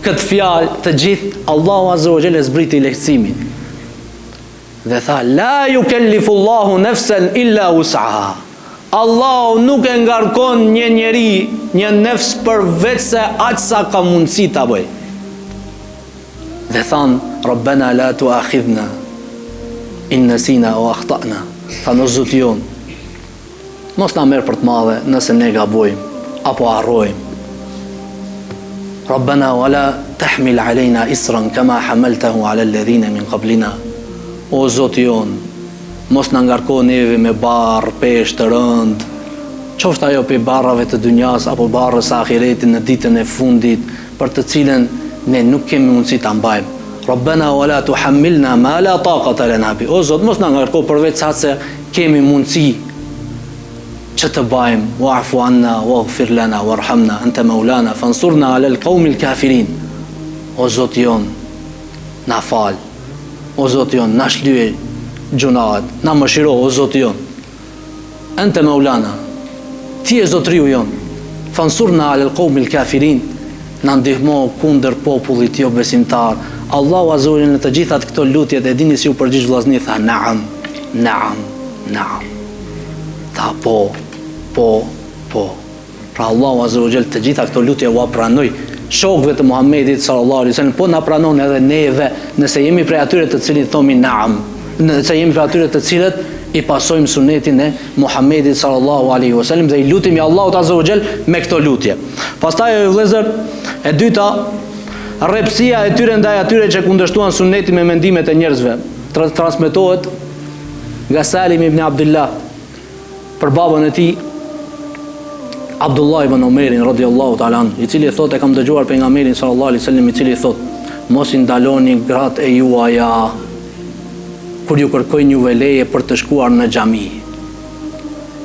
këtë fjalë të gjithë, Allahu azza wa jall e zbriti lehtësimin dhe tha: "La yukallifu Allahu nafsan illa wus'aha." Allahu nuk e ngarkon një njeri, një nefs përveç se aq sa ka mundësi ta bëj. Dhe thanë: "Rabbana la tu'akhidhna in nasina o akhtana." Tha në Zoti jon, mos na merr për të madhe nëse ne gabojmë apo harrojmë. Rabbana wala tahmil alejna isran kama hamaltahu ala alladhina min qablina. O Zoti jon, mos na ngarko neve me barë, peshë të rënd, qoftë ajo pe barrave të dunjas apo barrës së ahiretit në ditën e fundit, për të cilën ne nuk kemi mundësi ta mbajmë. Rabbana wala tuhammilna ma la taqata lana bi. O Zot, mos na ngarko përveç sa se kemi mundësi që të bajmë. Wa'fu anna waghfir lana warhamna anta maulana fansurna ala alqawmi alkafirin. O Zot jon, na fal. O Zot jon, na shlyej gjunat, na mëshiro o Zot jon. Anta maulana, ti je zotriu jon. Fansurna ala alqawmi alkafirin. Na ndihmo kundër popullit jo besimtar. Allahu azza wa jalla në të gjithat këto lutjet e dini si u përgjigj vllazni, tha naam, naam, naam. Tha po. Pra Allahu azza wa jalla të gjitha këto lutje u pranoi shokëve të Muhamedit sallallahu alaihi wasallam, po na pranon edhe neve nëse jemi prej atyre të cilët thomi naam, nëse jemi prej atyre të cilët i pasojmë sunetin e Muhamedit sallallahu alaihi wasallam dhe i lutemi Allahut azza wa jalla me këto lutje. Pastaj vëllezër, e dyta, rrepsia e tyre ndaj atyre që kundërshtuan sunetin me mendimet e njerëzve. Transmetohet nga Salim ibn Abdullah për babën e tij Abdullah ibn Omerin radhiyallahu ta'ala anhu, i cili thotë, e kam dëgjuar pejgamberin sallallahu alaihi wasallam i cili thotë: "Mos i ndaloni gratë e juaja kur ju kërkojnë juve leje për të shkuar në xhami."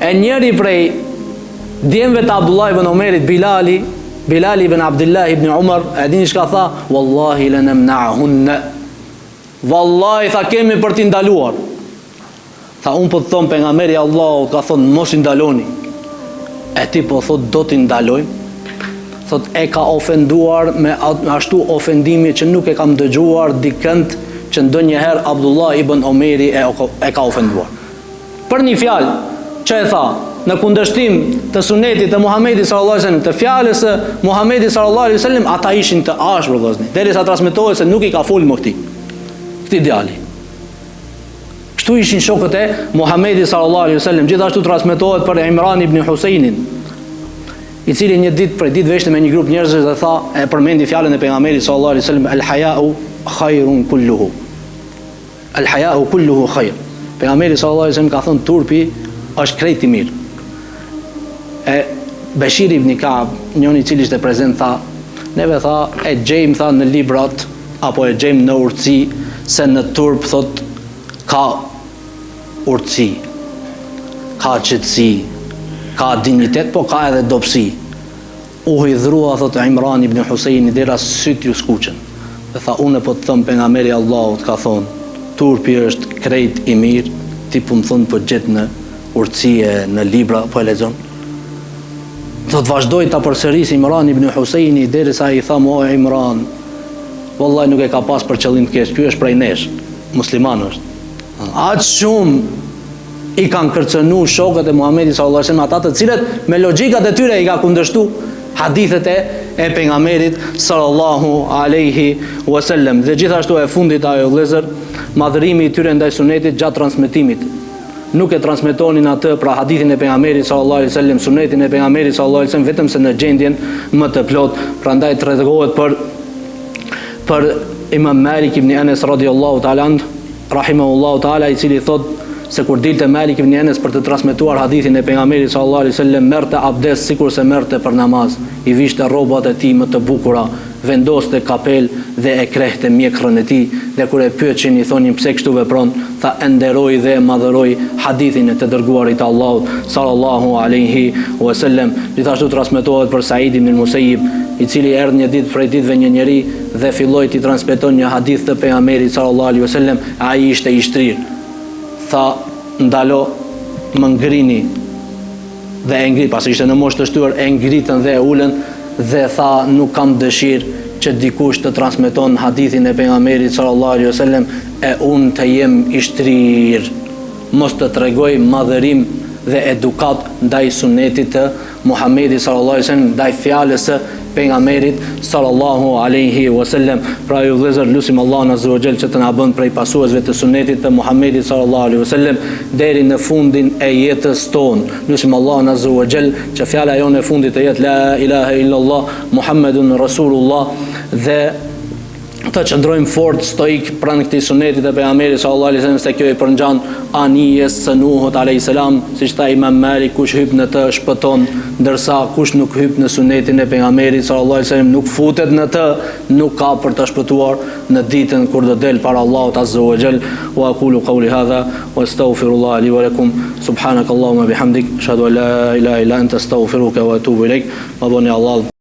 E njëri prej djemve të Abdullah ibn Omerit, Bilal ibn Abdullah ibn Umar, e dini çka tha? Wallahi lanamna'hunna. Wallahi tha kemi për t'i ndaluar. Tha unë po të thon pejgamberi Allahut ka thonë mos i ndaloni. E ti po thot do t'i ndalojmë. Thot e ka ofenduar me ashtu ofendimi që nuk e kam dëgjuar dikënd që ndonjëherë Abdullah ibn Omeri e ka ofenduar. Për një fjalë që e tha në kundërshtim të sunetit të Muhamedit sallallahu alaihi wasallam, të fjalës së Muhamedit sallallahu alaihi wasallam, ata ishin të ashpër vëllezër, derisa transmetohet se nuk i ka folë më këtij djali. Kështu Kështu ishin shokët e Muhamedit sallallahu alaihi wasallam. Gjithashtu transmetohet për Imran ibn Husainin, i cili një ditë prej ditëve ishte me një grup njerëzish dhe tha, e përmendi fjalën e pejgamberit sallallahu alaihi wasallam, el haya'u khairun kulluhu. El haya'u kulluhu khair. Pejgamberi sallallahu alaihi wasallam ka thënë turpi është krejt i mirë. E Bashir ibn Ka'b, njëri i cili ishte prezant, tha, neve tha e gjejmë tha në librat apo e gjejmë në urtësi se në turp thot ka urtësi, ka qetësi, ka dignitet, po ka edhe dobësi. U hidhrua thot Imran ibn Husaini dera syt ju skuqen. Dhe tha, unë po të them pejgamberi Allahut ka thonë, turpi është krejt i mirë, ti po më thon po gjet në urtësi në libra po e lexon. Thot vazhdoi ta përsërisë Imran ibn Husaini derisa i tha, o Imran, wallahi nuk e ka pas për qëllim të keq, ky është prej nesh, musliman është. Aq shumë i kanë kërcënuar shokët e Muhamedit sallallahu alaihi wasallam, ata të cilët me logjikat e tyre i ka kundërshtu hadithet e pejgamberit sallallahu alaihi wasallam. Dhe gjithashtu e fundit ajo vëllezër, madhërimi i tyre ndaj sunetit gjatë transmetimit. Nuk e transmetonin atë pra hadithin e pejgamberit sallallahu alaihi wasallam, sunetin e pejgamberit sallallahu alaihi wasallam vetëm se në gjendjen më të plot. Prandaj tregohet për Imam Malik ibn Anas radhiyallahu ta'ala anhu, rahimahullahu ta'ala, i cili thot se kur dilte Malik ibn Anas për të transmetuar hadithin e pejgamberit sallallahu alaihi wasallam, merrte abdes sikur se merrte për namaz, i vishte rrobat e tij më të bukura, vendoste kapel dhe e krehte mjekrën e tij, dhe kur e pyetën i thonin pse kështu vepron, tha enderoi dhe madhëroi hadithin e të dërguarit të Allahut sallallahu alaihi wasallam. Gjithashtu transmetohet për Said ibn al-Musayyib, i cili erdhi një ditë prej ditëve një njeri dhe filloi të transmeton një hadith të pejgamberit sallallahu alaihi wasallam, ai ishte i shtrirë. Tha, ndalo, më ngrini, dhe e ngrit, pasi ishte në moshë të shtuar, e ngritën dhe e ulën, dhe tha, nuk kam dëshirë që dikush të transmeton hadithin e pejgamberit sallallahu alaihi wasallam e unë të jem i shtrirë. Mos të tregoj madhërim dhe edukat ndaj sunetit të Muhamedit sallallahu alaihi wasallam, ndaj fjalës së pejgamberit sallallahu alaihi wasallam. Pra ju vëllezër, lutim Allahun azza wa jall që të na bën prej pasuesve të sunetit të Muhamedit sallallahu alaihi wasallam deri në fundin e jetës tonë. Lutim Allahun azza wa jall që fjala jonë e fundit të jetë la ilaha illallah Muhammedun rasulullah, dhe të qëndrojmë fort stoik pranë këtij sunetit e pejgamberit sallallahu alaihi wasallam, se kjo i përngjan anijes së Nuhut alayhis salam, siç tha Imam Malik, kush hyp në të shpëton, ndërsa kush nuk hyp në sunetin e pejgamberit sallallahu alaihi wasallam, nuk futet në të, nuk ka për të shpëtuar në ditën kur do del para Allahut azza wa jall. Wa aqulu qawli hadha wa astaghfirullah li wa lakum, subhanakallahumma bihamdik, ashhadu an la ilaha illa anta, astaghfiruka wa atubu ilaik. Wa bani Allah